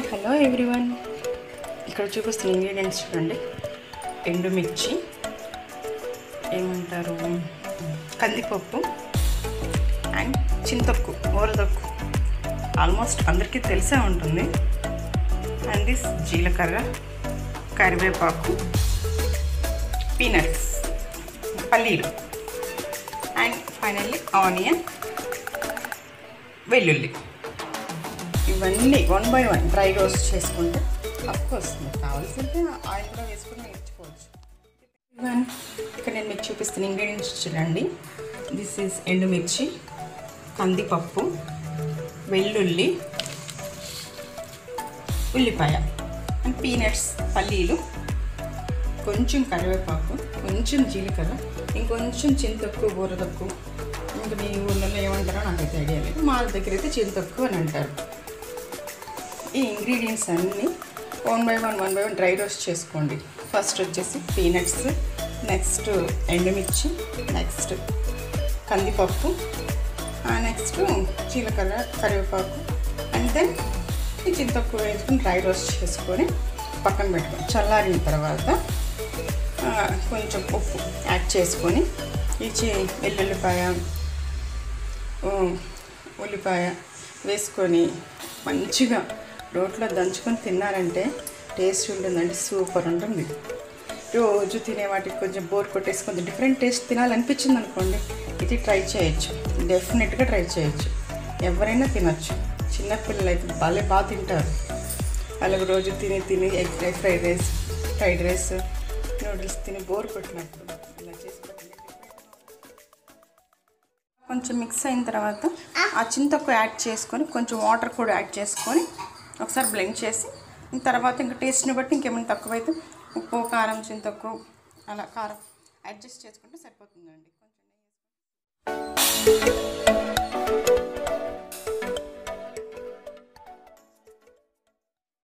Hello everyone, ఇక్కడ చూపిస్తున్న ingredients చూడండి. ఎండుమిర్చి, ఏమంటారు, కందిపప్పు అండ్ చింతొక్కు, ఊరదొక్కు, ఆల్మోస్ట్ అందరికీ తెలిసే ఉంటుంది. అండ్ దిస్ జీలకర్ర, కరివేపాకు, పీనట్స్, పల్లీలు అండ్ ఫైనల్లీ ఆనియన్, వెల్లుల్లి. ఇవన్నీ 1 by 1 డ్రై రోస్ట్ చేసుకుంటే అఫ్కోర్స్ మీకు కావాల్సింటే ఆయిల్ కూడా వేసుకుని నేర్చుకోవచ్చు. ఇక్కడ నేను మీకు చూపిస్తున్న ఇంగ్రీడియంట్స్ చూడండి. దిస్ ఈజ్ ఎండుమిర్చి, కందిపప్పు, వెల్లుల్లి, ఉల్లిపాయ అండ్ పీనట్స్, పల్లీలు, కొంచెం కరివేపాకు, కొంచెం జీలకర్ర, ఇంకొంచెం చింతొక్కు, ఊరదొక్కు. ఇంకా మీ ఊళ్ళలో ఏమంటారో నాకైతే ఐడియా లేదు. మా దగ్గర అయితే చింతొక్కు అని అంటారు. ఈ ఇంగ్రీడియంట్స్ అన్నీ 1 by 1 డ్రై రోస్ట్ చేసుకోండి. ఫస్ట్ వచ్చేసి పీనట్స్, నెక్స్ట్ ఎండుమిర్చి, నెక్స్ట్ కందిపప్పు, నెక్స్ట్ జీలకర్ర, కరివేపాకు, అండ్ దెన్ ఈ చింతొక్కు వేసుకుని డ్రై రోస్ట్ చేసుకొని పక్కన పెట్టుకొని చల్లారిన తర్వాత కొంచెం ఉప్పు యాడ్ చేసుకొని ఉల్లిపాయ వేసుకొని మంచిగా రోట్లో దంచుకొని తిన్నారంటే టేస్ట్ ఉంటుందండి, సూపర్ ఉంటుంది. రోజు తినే వాటికి కొంచెం బోర్ కొట్టేసి కొంచెం డిఫరెంట్ టేస్ట్ తినాలనిపించింది అనుకోండి, ఇది ట్రై చేయొచ్చు, డెఫినెట్గా ట్రై చేయొచ్చు. ఎవరైనా తినచ్చు. చిన్నపిల్లలు అయితే బాగా తింటారు. అలాగే రోజు తిని ఎగ్ ఫ్రైడ్ రైస్, నూడిల్స్ తిని బోర్ కొట్టినప్పుడు ఇలా చేసి కొంచెం మిక్స్ అయిన తర్వాత ఆ చింతొక్కు యాడ్ చేసుకొని కొంచెం వాటర్ కూడా యాడ్ చేసుకొని ఒకసారి బ్లెండ్ చేసి తర్వాత ఇంకా టేస్ట్ని బట్టి ఇంకేమైనా తక్కువైతే ఉప్పు, కారం, చింతొక్కు అలా కారం అడ్జస్ట్ చేసుకుంటే సరిపోతుందండి. కొంచెం